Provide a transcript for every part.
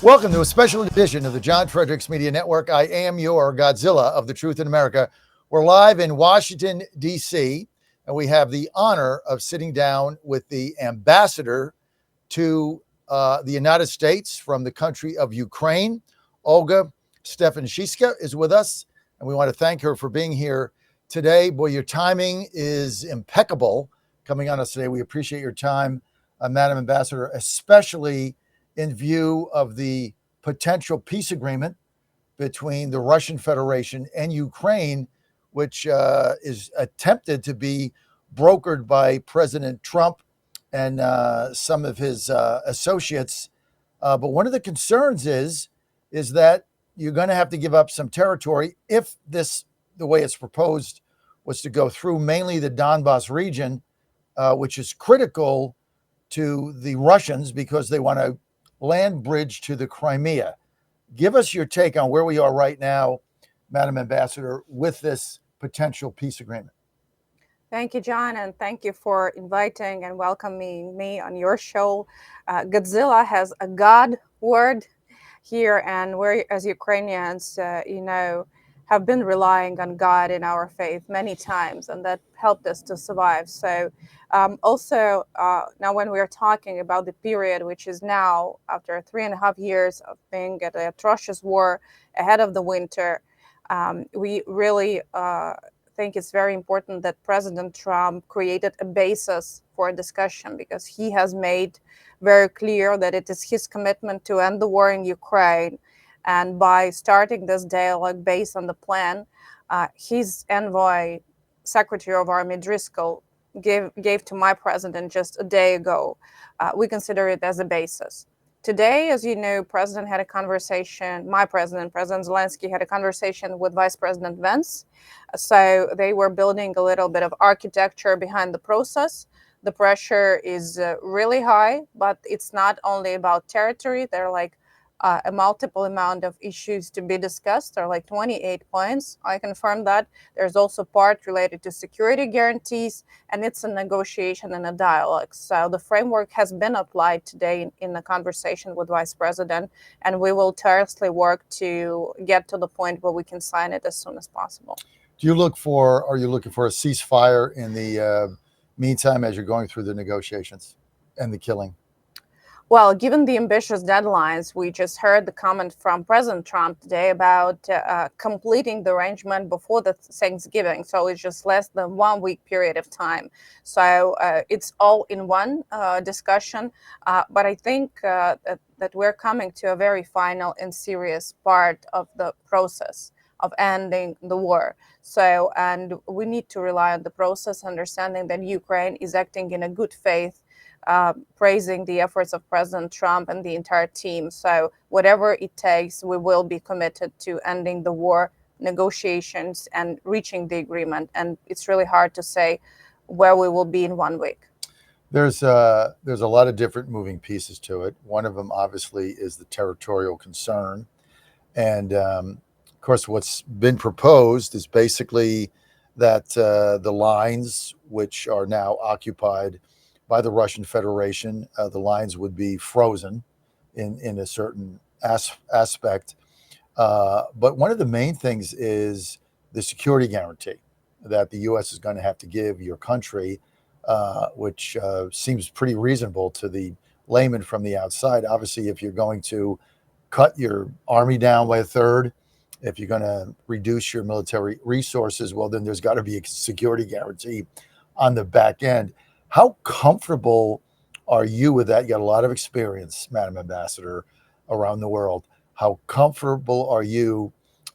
Welcome to a special edition of the John Fredericks Media Network. I am your Godzilla of the Truth in America. We're live in Washington, D.C., and we have the honor of sitting down with the ambassador to the United States from the country of Ukraine. Olga Stefanishyna is with us, and we want to thank her for being here today. Boy, your timing is impeccable coming on us today. We appreciate your time, Madam Ambassador, especially in view of the potential peace agreement between the Russian Federation and Ukraine, which is attempted to be brokered by President Trump and some of his associates. But one of the concerns is that you're going to have to give up some territory if this, the way it's proposed, was to go through, mainly the Donbas region, which is critical to the Russians because they want to land bridge to the Crimea. Give us your take on where we are right now, Madam Ambassador, with this potential peace agreement. Thank you, John, and thank you for inviting and welcoming me on your show. Godzilla has a God word here, and we, as Ukrainians, have been relying on God in our faith many times, and that helped us to survive. So, now when we are talking about the period, which is now after 3.5 years of being at an atrocious war ahead of the winter, we really think it's very important that President Trump created a basis for a discussion, because he has made very clear that it is his commitment to end the war in Ukraine. And by starting this dialogue based on the plan, his envoy, Secretary of Army Driscoll, gave to my president just a day ago. We consider it as a basis. Today, as you know, President had a conversation, President Zelensky had a conversation with Vice President Vance. So they were building a little bit of architecture behind the process. The pressure is really high, but it's not only about territory. There are like a multiple amount of issues to be discussed. There are like 28 points. I confirm that. There's also part related to security guarantees, and it's a negotiation and a dialogue. So the framework has been applied today in the conversation with Vice President, and we will tirelessly work to get to the point where we can sign it as soon as possible. Are you looking for a ceasefire in the meantime as you're going through the negotiations and the killing? Well, given the ambitious deadlines, we just heard the comment from President Trump today about completing the arrangement before the Thanksgiving. So it's just less than 1 week period of time. So it's all in one discussion. But I think that we're coming to a very final and serious part of the process of ending the war. So, and we need to rely on the process, understanding that Ukraine is acting in a good faith, praising the efforts of President Trump and the entire team. So whatever it takes, we will be committed to ending the war, negotiations, and reaching the agreement. And it's really hard to say where we will be in 1 week. There's a lot of different moving pieces to it. One of them, obviously, is the territorial concern. And of course, what's been proposed is basically that the lines which are now occupied by the Russian Federation, the lines would be frozen in a certain aspect. But one of the main things is the security guarantee that the U.S. is going to have to give your country, which seems pretty reasonable to the layman from the outside. Obviously, if you're going to cut your army down by a third, if you're going to reduce your military resources, well, then there's got to be a security guarantee on the back end. How comfortable are you with that? You got a lot of experience, Madam Ambassador, around the world. How comfortable are you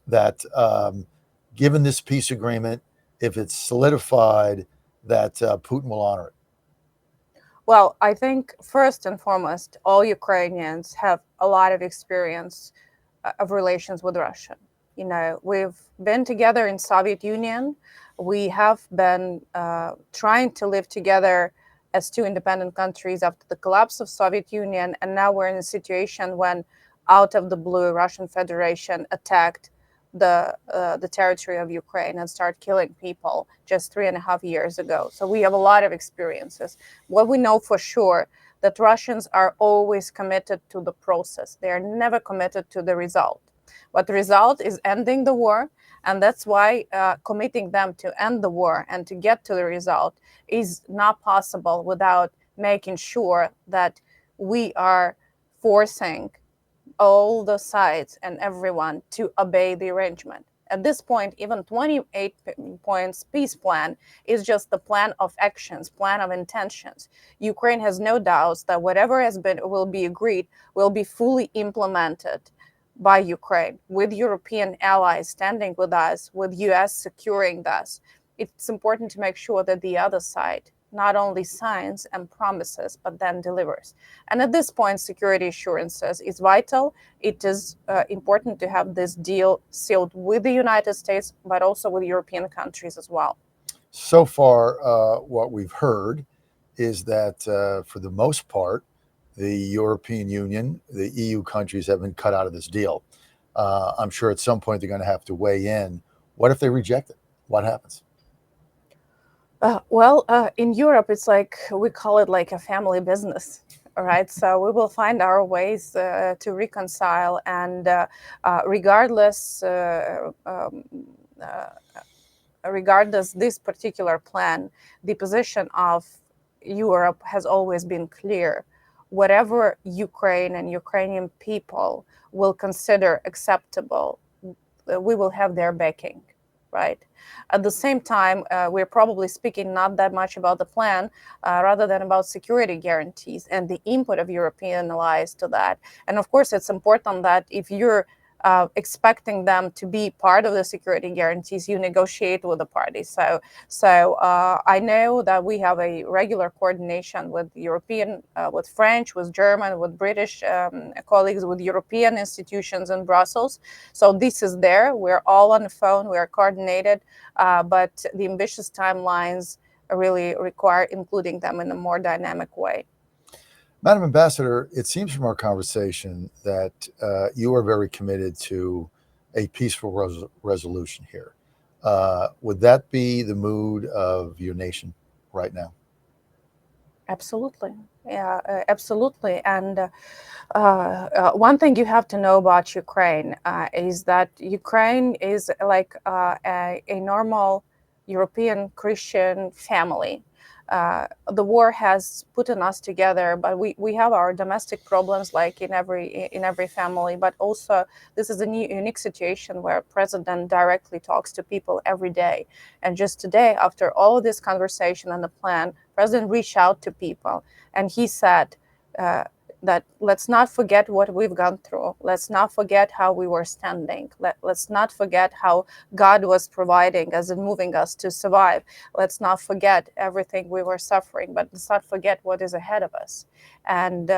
that, given this peace agreement, if it's solidified, that Putin will honor it? Well, I think first and foremost, all Ukrainians have a lot of experience of relations with Russia. You know, we've been together in Soviet Union. We have been trying to live together as two independent countries after the collapse of Soviet Union, and now we're in a situation when, out of the blue, Russian Federation attacked the territory of Ukraine and started killing people just 3.5 years ago. So we have a lot of experiences. What we know for sure that Russians are always committed to the process. They are never committed to the result. But the result is ending the war, and that's why committing them to end the war and to get to the result is not possible without making sure that we are forcing all the sides and everyone to obey the arrangement. At this point, even 28 points peace plan is just the plan of actions, plan of intentions. Ukraine has no doubts that whatever will be agreed will be fully implemented by Ukraine, with European allies standing with us, with US securing us. It's important to make sure that the other side not only signs and promises, but then delivers. And at this point, security assurances is vital. It is important to have this deal sealed with the United States, but also with European countries as well. So far, what we've heard is that for the most part, the European Union, the EU countries have been cut out of this deal. I'm sure at some point they're going to have to weigh in. What if they reject it? What happens? In Europe, it's like we call it like a family business. All right, so we will find our ways to reconcile, and regardless this particular plan, the position of Europe has always been clear. Whatever Ukraine and Ukrainian people will consider acceptable, we will have their backing, right? At the same time, we're probably speaking not that much about the plan, rather than about security guarantees and the input of European allies to that. And of course, it's important that if you're expecting them to be part of the security guarantees, you negotiate with the parties. So I know that we have a regular coordination with European, with French, with German, with British colleagues, with European institutions in Brussels. So this is there. We're all on the phone. We are coordinated, but the ambitious timelines really require including them in a more dynamic way. Madam Ambassador, it seems from our conversation that you are very committed to a peaceful resolution here. Would that be the mood of your nation right now? Absolutely. Yeah, absolutely. And one thing you have to know about Ukraine is that Ukraine is like a normal European Christian family. The war has put us together, but we have our domestic problems like in every family. But also, this is a unique situation where president directly talks to people every day. And just today, after all of this conversation and the plan, president reached out to people and he said that let's not forget what we've gone through. Let's not forget how we were standing. Let's not forget how God was providing us and moving us to survive. Let's not forget everything we were suffering, but let's not forget what is ahead of us. And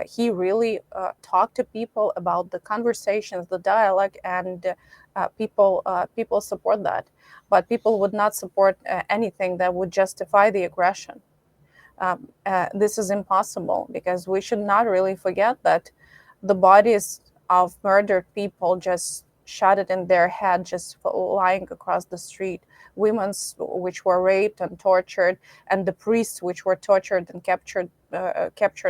he really talked to people about the conversations, the dialogue, and people support that. But people would not support anything that would justify the aggression. This is impossible because we should not really forget that the bodies of murdered people just shot it in their head, just lying across the street, women which were raped and tortured, and the priests which were tortured and captured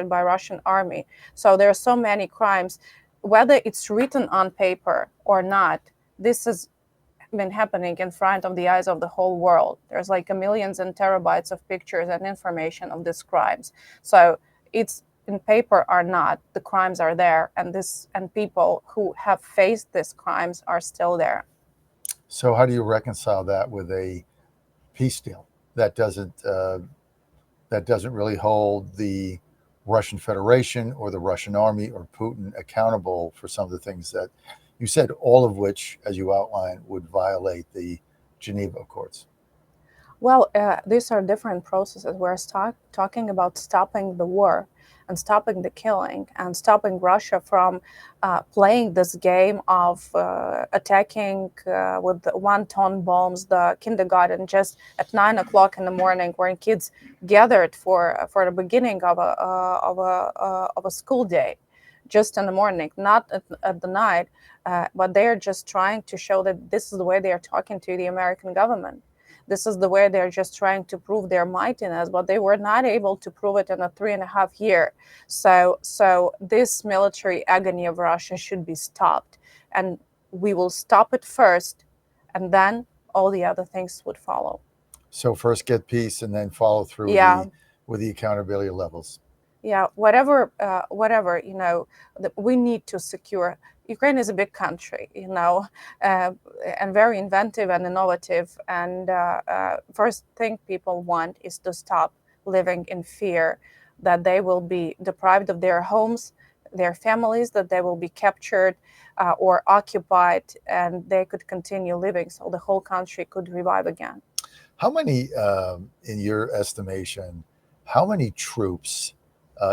by Russian army. So there are so many crimes, whether it's written on paper or not. This has been happening in front of the eyes of the whole world. There's like millions and terabytes of pictures and information of these crimes. So it's in paper or not, the crimes are there, and people who have faced these crimes are still there. So how do you reconcile that with a peace deal that doesn't really hold the Russian Federation or the Russian army or Putin accountable for some of the things that you said, all of which, as you outlined, would violate the Geneva Accords? Well, these are different processes. We're talking about stopping the war and stopping the killing and stopping Russia from playing this game of attacking with 1-ton bombs the kindergarten just at 9 o'clock in the morning, when kids gathered for the beginning of a school day, just in the morning, not at the night. But they are just trying to show that this is the way they are talking to the American government. This is the way they're just trying to prove their mightiness, but they were not able to prove it in a 3.5 year. So this military agony of Russia should be stopped, and we will stop it first, and then all the other things would follow. So first get peace and then follow through Yeah. with the accountability levels. Yeah, whatever, we need to secure. Ukraine is a big country, and very inventive and innovative. And first thing people want is to stop living in fear that they will be deprived of their homes, their families, that they will be captured or occupied, and they could continue living, so the whole country could revive again. How many, in your estimation, how many troops,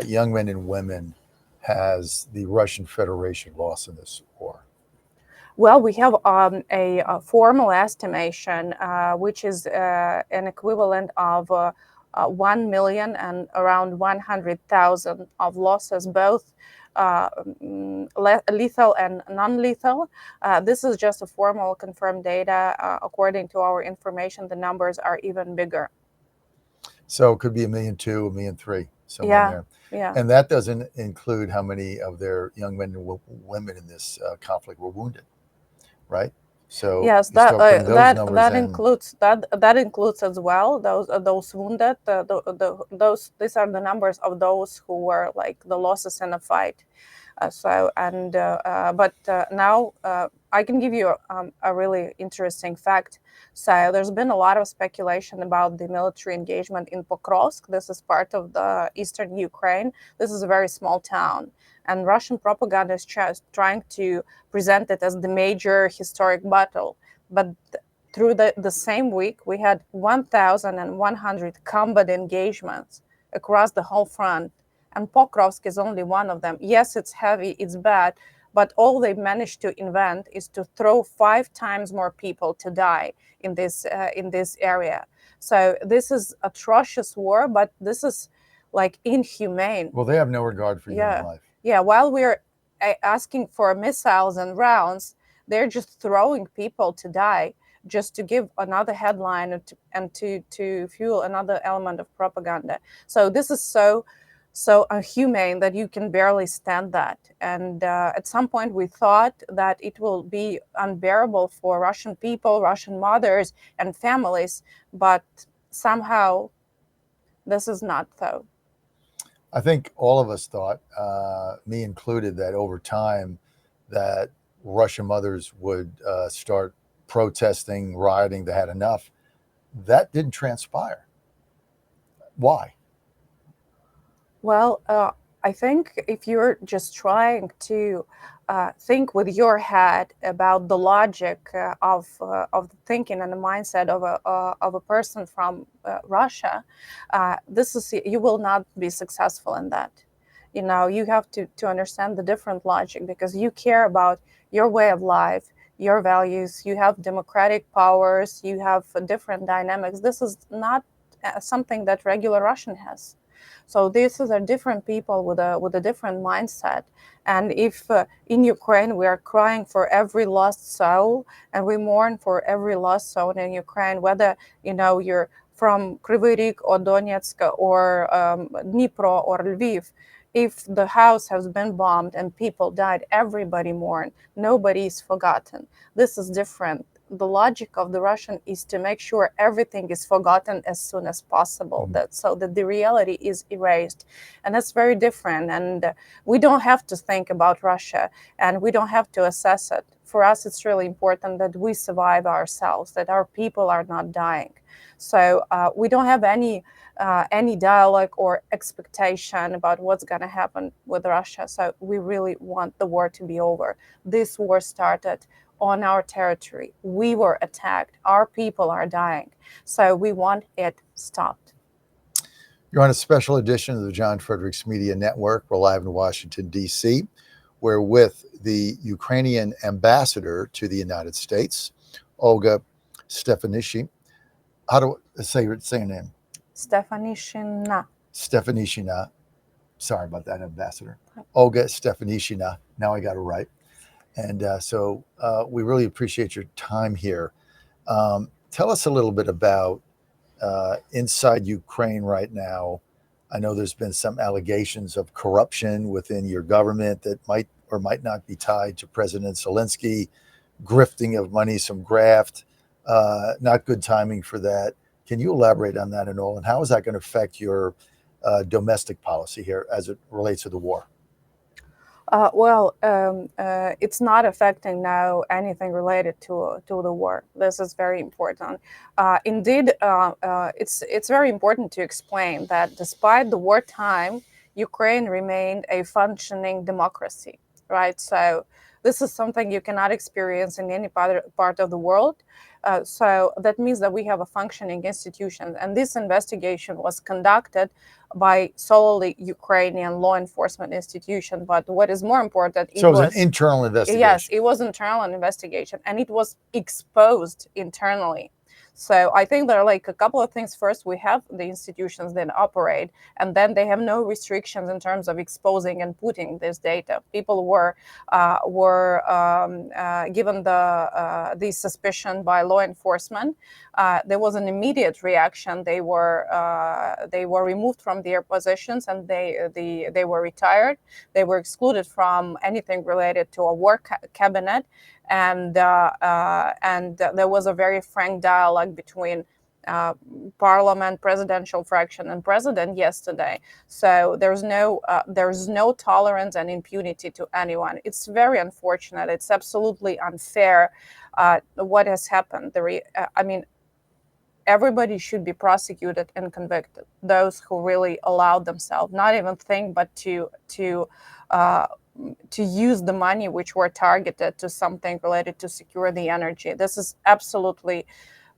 young men and women, has the Russian Federation lost in this war? Well, we have a formal estimation, which is an equivalent of 1 million and around 100,000 of losses, both lethal and non-lethal. This is just a formal confirmed data. According to our information, the numbers are even bigger. So it could be 1.2 million, 1.3 million, somewhere Yeah, there. yeah. And that doesn't include how many of their young men and women in this conflict were wounded, right? So Yes, you start putting those numbers that in. includes as well those wounded. These are the numbers of those who were like the losses in a fight. Now I can give you a really interesting fact. So there's been a lot of speculation about the military engagement in Pokrovsk. This is part of the eastern Ukraine. This is a very small town, and Russian propaganda is just trying to present it as the major historic battle. But through the same week, we had 1,100 combat engagements across the whole front. And Pokrovsk is only one of them. Yes, it's heavy, it's bad, but all they managed to invent is to throw 5 times more people to die in this area. So this is atrocious war, but this is like inhumane. Well, they have no regard for human life. Yeah, while we're asking for missiles and rounds, they're just throwing people to die just to give another headline and to fuel another element of propaganda. So this is so inhumane that you can barely stand that. And at some point we thought that it will be unbearable for Russian people, Russian mothers and families, but somehow this is not so. I think all of us thought, me included, that over time that Russian mothers would start protesting, rioting, they had enough. That didn't transpire. Why? Well, I think if you're just trying to think with your head about the logic of the thinking and the mindset of a person from Russia, you will not be successful in that. You have to understand the different logic, because you care about your way of life, your values. You have democratic powers. You have different dynamics. This is not something that regular Russian has. So these are different people with a different mindset. And if in Ukraine we are crying for every lost soul, and we mourn for every lost soul in Ukraine, whether you're from Kryvyi Rih or Donetsk or Dnipro or Lviv, if the house has been bombed and people died, everybody mourned. Nobody is forgotten. This is different. The logic of the Russian is to make sure everything is forgotten as soon as possible, so that the reality is erased. And that's very different. And we don't have to think about Russia, and we don't have to assess it. For us, it's really important that we survive ourselves, that our people are not dying. So we don't have any dialogue or expectation about what's going to happen with Russia. So we really want the war to be over. This war started on our territory. We were attacked. Our people are dying. So we want it stopped. You're on a special edition of the John Fredericks Media Network. We're live in Washington, D.C. We're with the Ukrainian ambassador to the United States, Olga Stefanishyna. How do I say your name? Stefanishyna. Stefanishyna. Sorry about that, Ambassador. Olga Stefanishyna. Now I got it right. And so we really appreciate your time here. Tell us a little bit about inside Ukraine right now. I know there's been some allegations of corruption within your government that might or might not be tied to President Zelensky, grifting of money, some graft, not good timing for that. Can you elaborate on that at all? And how is that going to affect your domestic policy here as it relates to the war? It's not affecting now anything related to the war. This is very important. It's very important to explain that despite the wartime, Ukraine remained a functioning democracy, right? So this is something you cannot experience in any part of the world. So that means that we have a functioning institution, and this investigation was conducted by solely Ukrainian law enforcement institution. But what is more important, So it was an internal investigation. Yes, it was internal investigation, and it was exposed internally. So I think there are like a couple of things. First, we have the institutions that operate, and then they have no restrictions in terms of exposing and putting this data. People were given the suspicion by law enforcement. There was an immediate reaction. They were removed from their positions, and they were retired. They were excluded from anything related to a war cabinet. And there was a very frank dialogue between parliament, presidential fraction, and president yesterday. So there's no tolerance and impunity to anyone. It's very unfortunate. It's absolutely unfair what has happened. Everybody should be prosecuted and convicted. Those who really allowed themselves, not even think, but to use the money which were targeted to something related to secure the energy. This is absolutely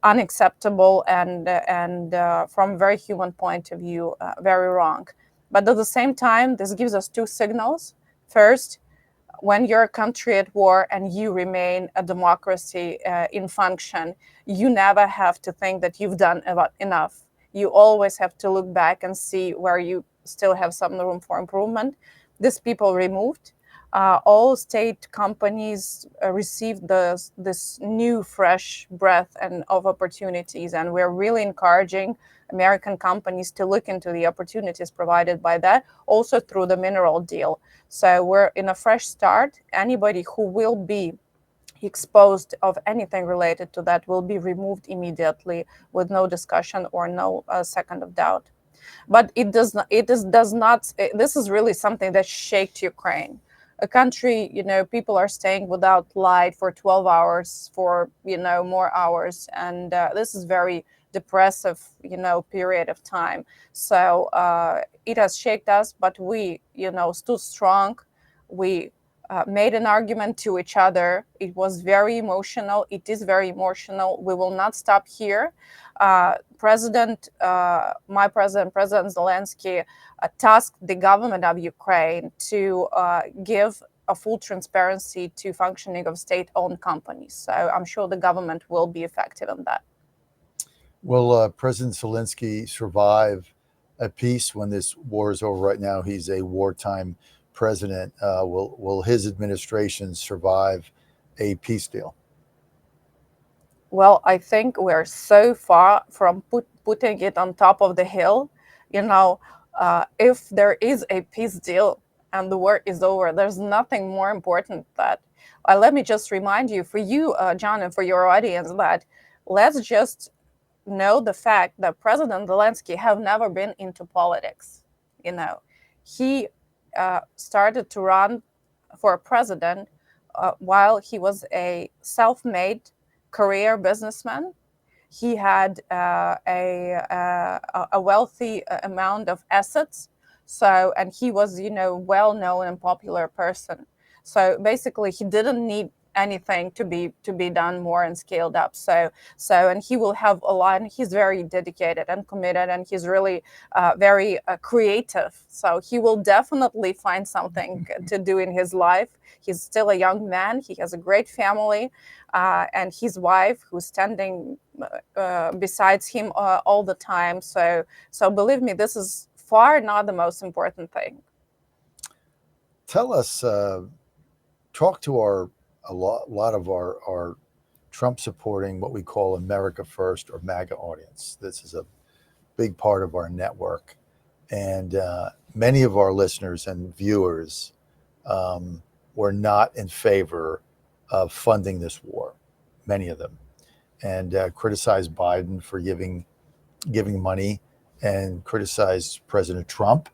unacceptable and from a very human point of view, very wrong. But at the same time, this gives us two signals. First, when you're a country at war and you remain a democracy in function, you never have to think that you've done enough. You always have to look back and see where you still have some room for improvement. These people removed. All state companies received this new, fresh breath and of opportunities, and we're really encouraging American companies to look into the opportunities provided by that, also through the mineral deal. So we're in a fresh start. Anybody who will be exposed of anything related to that will be removed immediately with no discussion or no second of doubt. But this is really something that shakes Ukraine. A country, people are staying without light for 12 hours, for, more hours. And this is very depressive, period of time. So it has shaken us, but we, stood strong. We made an argument to each other. It was very emotional. It is very emotional. We will not stop here. President Zelensky tasked the government of Ukraine to give a full transparency to functioning of state-owned companies. So I'm sure the government will be effective in that. Will President Zelensky survive a peace when this war is over? Right now, he's a wartime president. Will his administration survive a peace deal? Well, I think we're so far from putting it on top of the hill. If there is a peace deal and the war is over, there's nothing more important than that. Let me just remind you, for you, John, and for your audience, that let's just know the fact that President Zelensky have never been into politics. He started to run for president while he was a self-made career businessman. He had a wealthy amount of assets. So, and he was, well-known and popular person. So basically, he didn't need anything to be done more and scaled up. So and he will have a lot. And he's very dedicated and committed, and he's really very creative. So he will definitely find something to do in his life. He's still a young man. He has a great family, and his wife, who's standing besides him all the time. So believe me, this is far not the most important thing. Tell us, talk to a lot of our Trump supporting what we call America First or MAGA audience. This is a big part of our network. And many of our listeners and viewers were not in favor of funding this war, many of them, and criticized Biden for giving money and criticized President Trump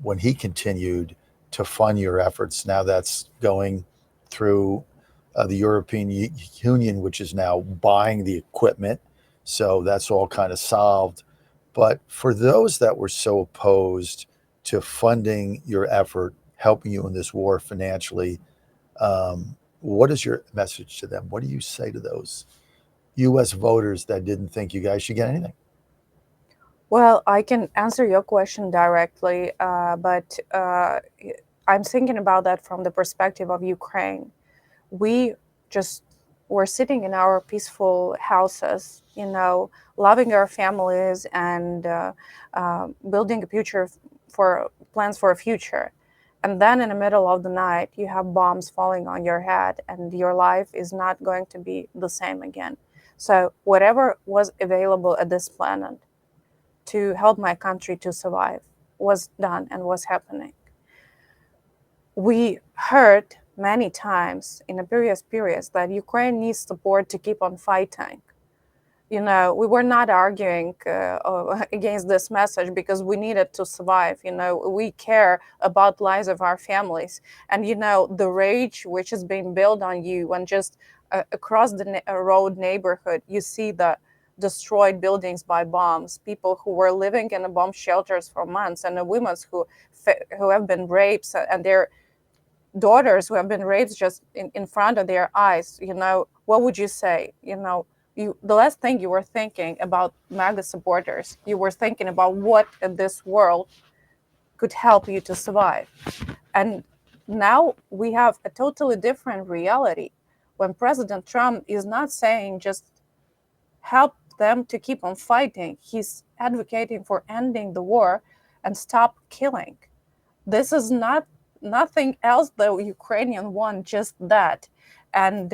when he continued to fund your efforts. Now that's going through the European Union, which is now buying the equipment. So that's all kind of solved. But for those that were so opposed to funding your effort, helping you in this war financially, what is your message to them? What do you say to those U.S. voters that didn't think you guys should get anything? Well, I can answer your question directly, but I'm thinking about that from the perspective of Ukraine. We just were sitting in our peaceful houses, loving our families and building a future for plans for a future. And then in the middle of the night, you have bombs falling on your head, and your life is not going to be the same again. So whatever was available at this planet to help my country to survive was done and was happening. We heard many times in the previous periods that Ukraine needs support to keep on fighting. We were not arguing against this message because we needed to survive. We care about lives of our families. And, the rage which is being built on you when just across the road neighborhood, you see the destroyed buildings by bombs, people who were living in the bomb shelters for months, and the women who have been raped, and their daughters who have been raped just in front of their eyes. What would you say? The last thing you were thinking about MAGA supporters, you were thinking about what in this world could help you to survive. And now we have a totally different reality when President Trump is not saying just help them to keep on fighting. He's advocating for ending the war and stop killing. This is nothing else the Ukrainian want, just that. And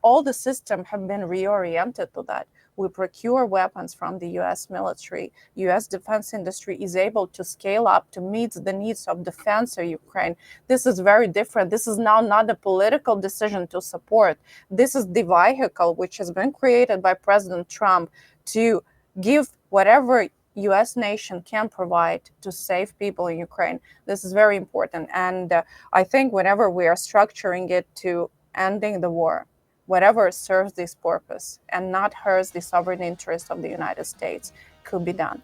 all the systems have been reoriented to that. We procure weapons from the US military. US defense industry is able to scale up to meet the needs of defense of Ukraine. This is very different. This is now not a political decision to support. This is the vehicle which has been created by President Trump to give whatever US nation can provide to save people in Ukraine. This is very important. And I think whenever we are structuring it to ending the war, whatever serves this purpose and not hurts the sovereign interest of the United States could be done.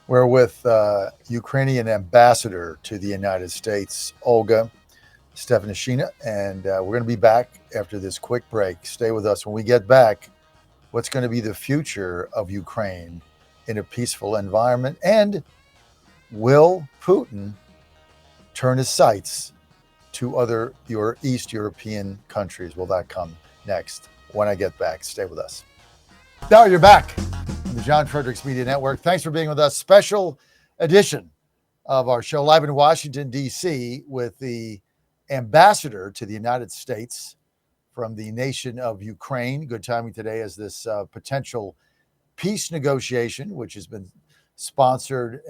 We're with Ukrainian ambassador to the United States, Olga Stefanishyna, and we're going to be back after this quick break. Stay with us. When we get back, what's going to be the future of Ukraine in a peaceful environment? And will Putin turn his sights to other East European countries? Will that come next when I get back? Stay with us. Now you're back on the John Fredericks Media Network. Thanks for being with us. Special edition of our show live in Washington, D.C. with the ambassador to the United States from the nation of Ukraine. Good timing today as this potential peace negotiation, which has been sponsored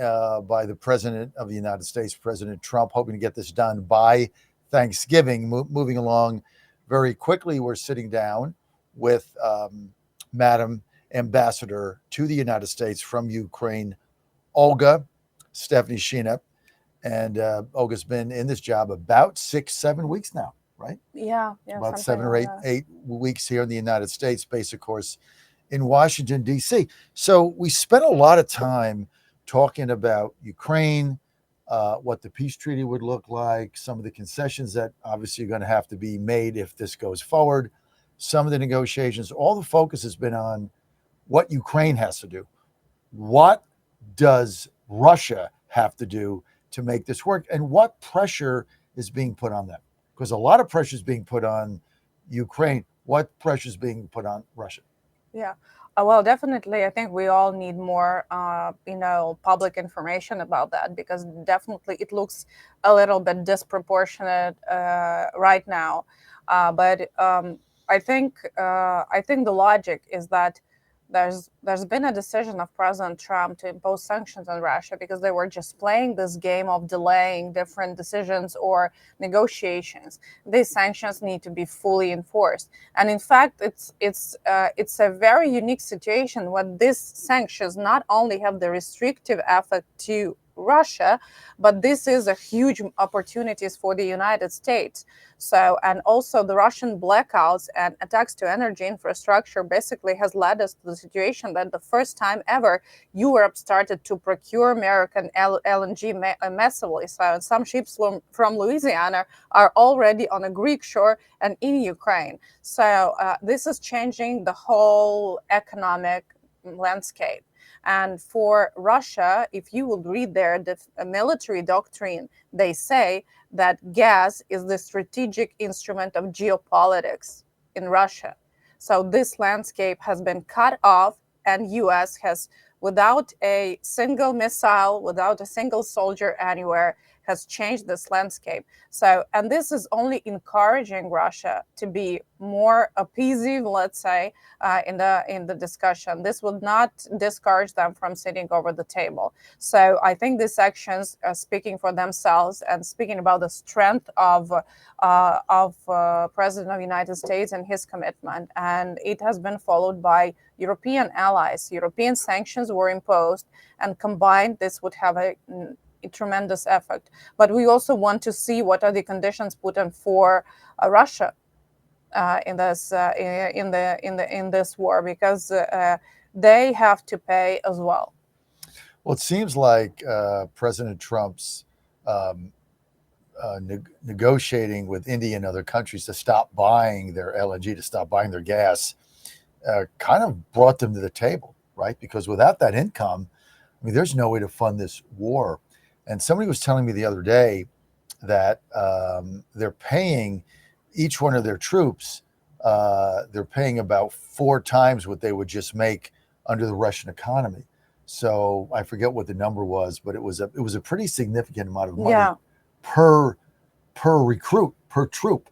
by the President of the United States, President Trump, hoping to get this done by Thanksgiving. Moving along very quickly, we're sitting down with Madam Ambassador to the United States from Ukraine, Olga Stefanishyna. And Olga's been in this job about 6-7 weeks now, right? Yeah. About 7 or 8 weeks here in the United States, based, of course, in Washington, D.C. So we spent a lot of time talking about Ukraine, what the peace treaty would look like, some of the concessions that obviously are going to have to be made if this goes forward, some of the negotiations. All the focus has been on what Ukraine has to do. What does Russia have to do to make this work? And what pressure is being put on them? Because a lot of pressure is being put on Ukraine. What pressure is being put on Russia? Yeah. Well, definitely, I think we all need more, public information about that, because definitely it looks a little bit disproportionate right now. But I think the logic is that there's been a decision of President Trump to impose sanctions on Russia because they were just playing this game of delaying different decisions or negotiations. These sanctions need to be fully enforced, and in fact, it's a very unique situation when these sanctions not only have the restrictive effect to Russia, but this is a huge opportunities for the United States. So, and also the Russian blackouts and attacks to energy infrastructure basically has led us to the situation that the first time ever Europe started to procure American LNG massively. So, some ships from Louisiana are already on a Greek shore and in Ukraine. So, this is changing the whole economic landscape. And for Russia, if you would read their military doctrine, they say that gas is the strategic instrument of geopolitics in Russia. So this landscape has been cut off, and US has, without a single missile, without a single soldier anywhere, has changed this landscape. So, and this is only encouraging Russia to be more appeasing, let's say, in the discussion. This would not discourage them from sitting over the table. So I think these actions are speaking for themselves and speaking about the strength of President of the United States and his commitment. And it has been followed by European allies. European sanctions were imposed, and combined, this would have a tremendous effect. But we also want to see what are the conditions put in for Russia in this war, because they have to pay as well. Well, it seems like President Trump's negotiating with India and other countries to stop buying their LNG, to stop buying their gas, kind of brought them to the table, right? Because without that income, I mean, there's no way to fund this war. And somebody was telling me the other day that they're paying each one of their troops, they're paying about 4 times what they would just make under the Russian economy. So I forget what the number was, but it was a pretty significant amount of money per recruit, per troop,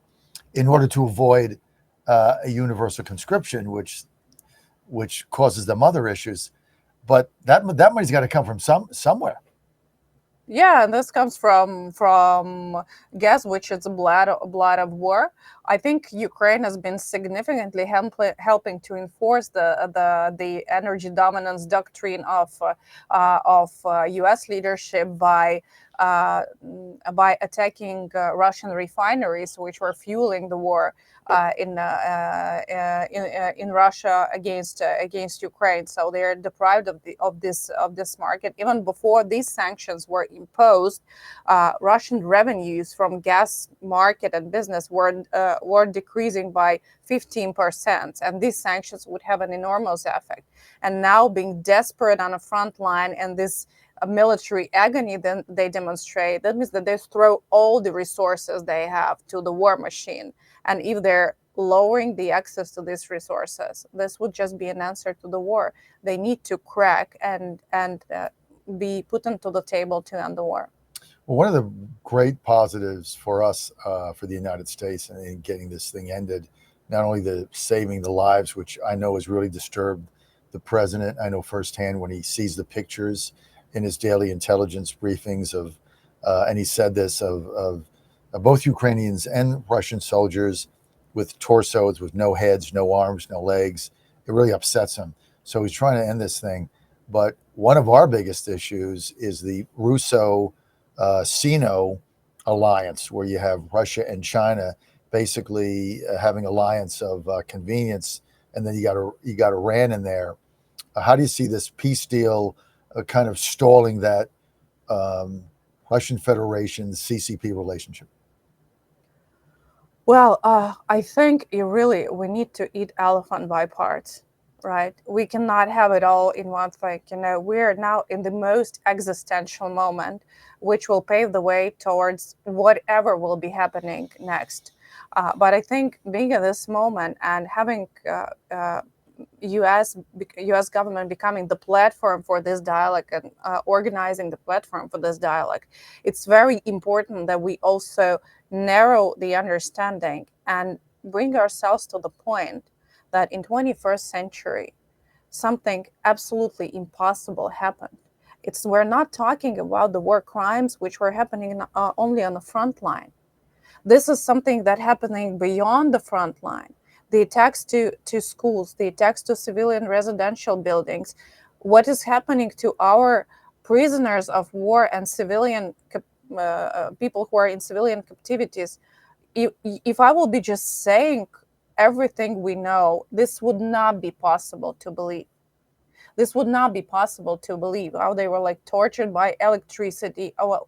in order to avoid a universal conscription, which causes them other issues. But that money's got to come from somewhere. Yeah, and this comes from gas, which is blood of war. I think Ukraine has been significantly helping to enforce the energy dominance doctrine of U.S. leadership by attacking Russian refineries, which were fueling the war in Russia against Ukraine. So they're deprived of this market. Even before these sanctions were imposed, Russian revenues from gas market and business were decreasing by 15%, and these sanctions would have an enormous effect. And now, being desperate on a front line and this military agony then they demonstrate, that means that they throw all the resources they have to the war machine. And if they're lowering the access to these resources, this would just be an answer to the war. They need to crack and be put into the table to end the war. Well, one of the great positives for us, for the United States, in getting this thing ended, not only the saving the lives, which I know has really disturbed the president. I know firsthand when he sees the pictures in his daily intelligence briefings of, and he said this, of both Ukrainians and Russian soldiers with torsos, with no heads, no arms, no legs. It really upsets him. So he's trying to end this thing. But one of our biggest issues is the Russo-Sino alliance, where you have Russia and China basically having alliance of convenience, and then you got Iran in there. How do you see this peace deal kind of stalling that Russian Federation CCP relationship? Well, I think we need to eat elephant by parts, right? We cannot have it all in one thing. We're now in the most existential moment, which will pave the way towards whatever will be happening next. But I think being in this moment and having U.S. government becoming the platform for this dialogue and organizing the platform for this dialogue, it's very important that we also narrow the understanding and bring ourselves to the point that in 21st century, something absolutely impossible happened. We're not talking about the war crimes which were happening only on the front line. This is something that happening beyond the front line. The attacks to schools, the attacks to civilian residential buildings, what is happening to our prisoners of war and civilian people who are in civilian captivities. If I will be just saying everything we know, this would not be possible to believe. This would not be possible to believe how they were like tortured by electricity. Oh, well,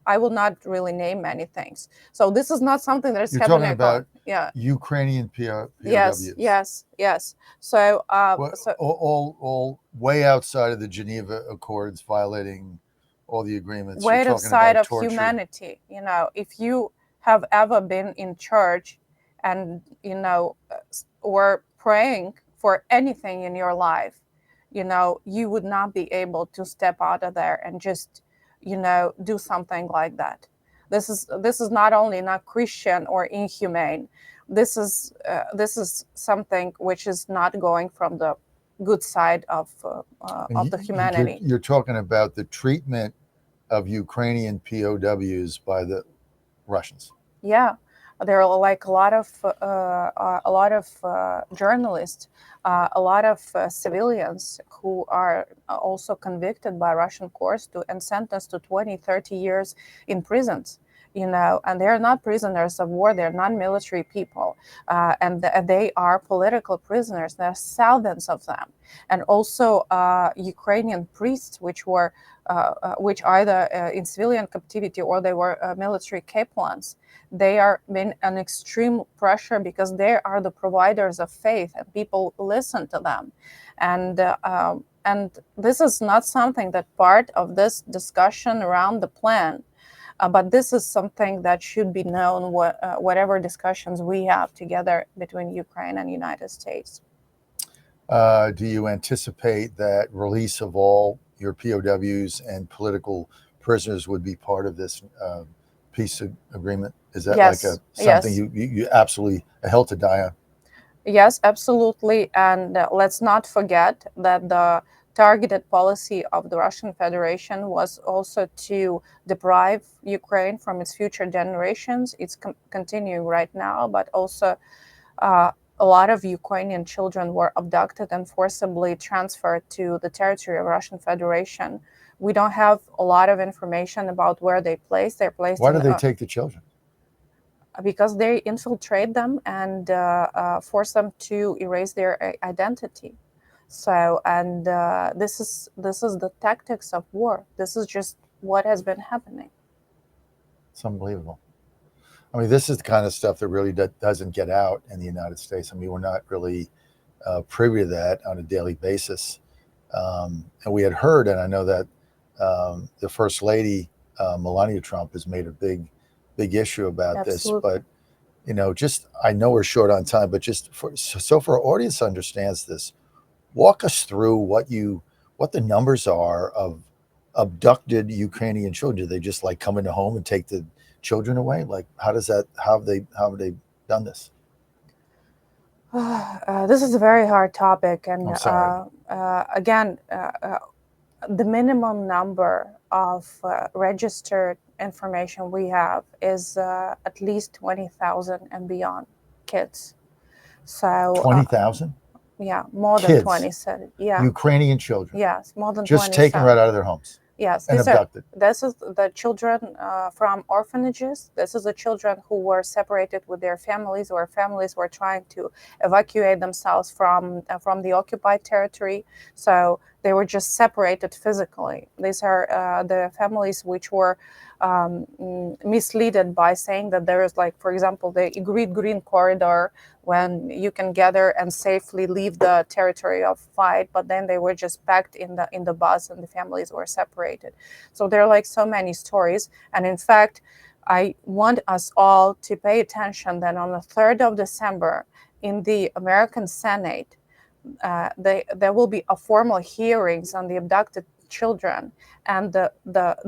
I will not really name many things. So this is not something that is You're happening. talking about yeah. Ukrainian POWs. Yes. So, all way outside of the Geneva Accords, violating all the agreements. way You're talking outside about of torture. humanity. If you have ever been in church and were praying for anything in your life, you would not be able to step out of there and just do something like that. This is not only not Christian or inhumane. This is something which is not going from the good side of the humanity. You're talking about the treatment of Ukrainian POWs by the Russians. Yeah, there are like a lot of journalists, a lot of civilians who are also convicted by Russian courts and sentenced to 20, 30 years in prisons. And they're not prisoners of war. They're non-military people, and they are political prisoners. There are thousands of them, and also Ukrainian priests, which either in civilian captivity or they were military kaplans. They are in an extreme pressure because they are the providers of faith, and people listen to them, and this is not something that part of this discussion around the plan. But this is something that should be known, whatever discussions we have together between Ukraine and United States. Do you anticipate that release of all your POWs and political prisoners would be part of this peace agreement? Is that Yes. like something you absolutely a hill to die on? Yes, absolutely. And let's not forget that the targeted policy of the Russian Federation was also to deprive Ukraine from its future generations. It's continuing right now, but also a lot of Ukrainian children were abducted and forcibly transferred to the territory of Russian Federation. We don't have a lot of information about where they placed. They're placed. Why do they take the children? Because they infiltrate them and force them to erase their identity. So, and this is the tactics of war. This is just what has been happening. It's unbelievable. I mean, this is the kind of stuff that really doesn't get out in the United States. I mean, we're not really privy to that on a daily basis. And we had heard, and I know that the First Lady, Melania Trump, has made a big issue about Absolutely. this. But, just, I know we're short on time, but just for our audience understands this, walk us through what the numbers are of abducted Ukrainian children. Do they just like come into home and take the children away? Like, how have they done this? This is a very hard topic, and I'm sorry. again, the minimum number of registered information we have is at least 20,000 and beyond kids. So 20,000? Yeah, more Kids. than 27. Yeah. Ukrainian children. Yes, more than just 27. taken right out of their homes. Yes, and abducted. This is the children from orphanages. This is the children who were separated with their families, or families were trying to evacuate themselves from the occupied territory. So they were just separated physically. These are the families which were misled by saying that there is, like, for example, the agreed green corridor when you can gather and safely leave the territory of fight, but then they were just packed in the bus and the families were separated. So there are like so many stories. And in fact, I want us all to pay attention that on the 3rd of December in the American Senate, there will be a formal hearings on the abducted children, and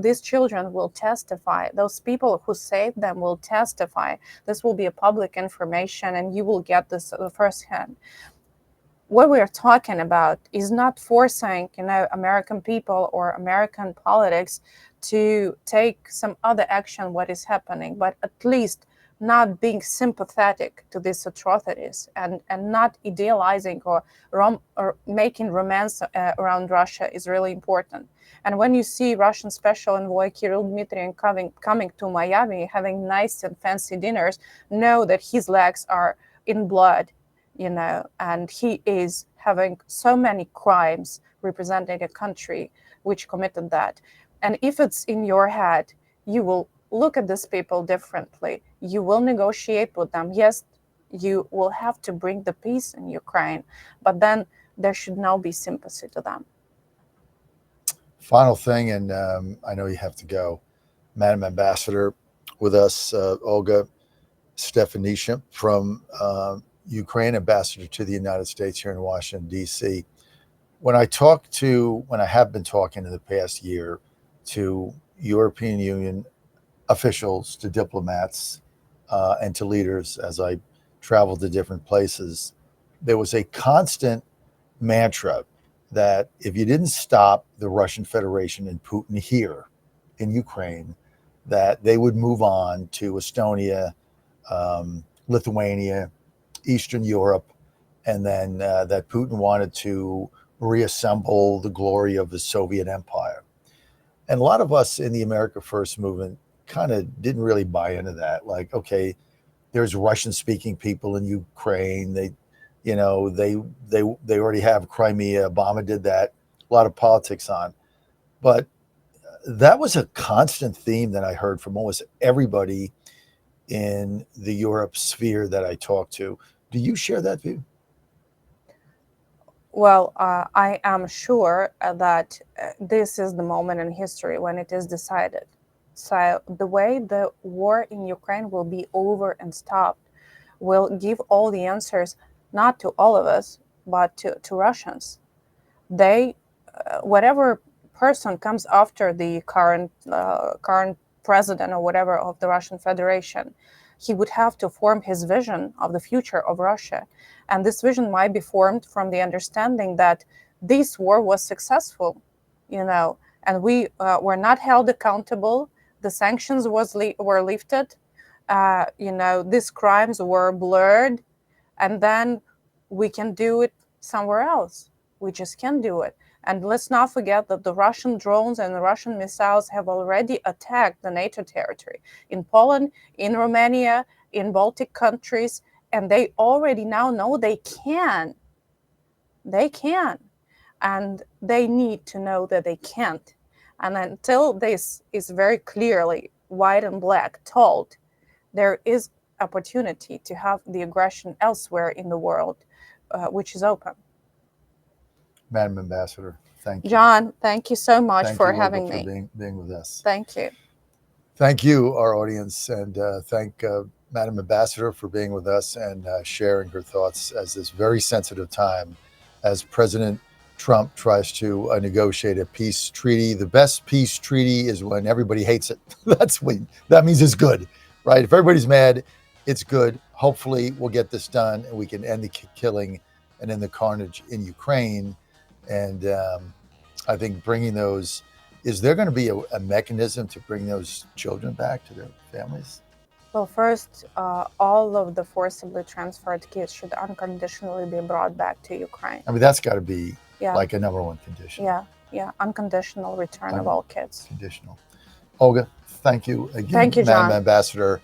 these children will testify. Those people who saved them will testify. This will be a public information, and you will get this firsthand. What we are talking about is not forcing, American people or American politics to take some other action what is happening, but at least not being sympathetic to these atrocities, and not idealizing or making romance around Russia is really important. And when you see Russian special envoy Kirill Dmitriev coming to Miami, having nice and fancy dinners, know that his legs are in blood, and he is having so many crimes representing a country which committed that. And if it's in your head, you will look at these people differently. You will negotiate with them. Yes, you will have to bring the peace in Ukraine, but then there should now be sympathy to them. Final thing, and I know you have to go. Madam Ambassador, with us, Olga Stefanishyna from Ukraine, ambassador to the United States here in Washington, D.C. When I have been talking in the past year to European Union officials, to diplomats, and to leaders as I traveled to different places, there was a constant mantra that if you didn't stop the Russian Federation and Putin here in Ukraine, that they would move on to Estonia, Lithuania, Eastern Europe, and then that Putin wanted to reassemble the glory of the Soviet Empire. And a lot of us in the America First movement kind of didn't really buy into that. Like, okay, there's Russian-speaking people in Ukraine. They already have Crimea. Obama did that. A lot of politics on. But that was a constant theme that I heard from almost everybody in the Europe sphere that I talked to. Do you share that view? Well, I am sure that this is the moment in history when it is decided. So the way the war in Ukraine will be over and stopped will give all the answers, not to all of us, but to Russians. They, whatever person comes after the current president or whatever of the Russian Federation, he would have to form his vision of the future of Russia. And this vision might be formed from the understanding that this war was successful, and we were not held accountable. The sanctions were lifted. These crimes were blurred, and then we can do it somewhere else. We just can't do it. And let's not forget that the Russian drones and the Russian missiles have already attacked the NATO territory in Poland, in Romania, in Baltic countries, and they already now know they can. They can. And they need to know that they can't. And until this is very clearly white and black told, there is opportunity to have the aggression elsewhere in the world, which is open. Madam Ambassador, thank you. John, thank you so much for having me. For being with us. Thank you. Thank you, our audience, and thank Madam Ambassador for being with us and sharing her thoughts as this very sensitive time as President Trump tries to negotiate a peace treaty. The best peace treaty is when everybody hates it. That means it's good, right? If everybody's mad, it's good. Hopefully we'll get this done and we can end the killing and end the carnage in Ukraine. And I think bringing those, is there going to be a mechanism to bring those children back to their families? Well, first, all of the forcibly transferred kids should unconditionally be brought back to Ukraine. I mean, that's got to be like a number one condition. Yeah. Unconditional return of all kids. Conditional. Olga, thank you again. Thank you, John. Madam Ambassador.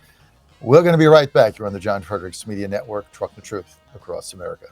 We're going to be right back. You're on the John Fredericks Media Network, Truck the Truth across America.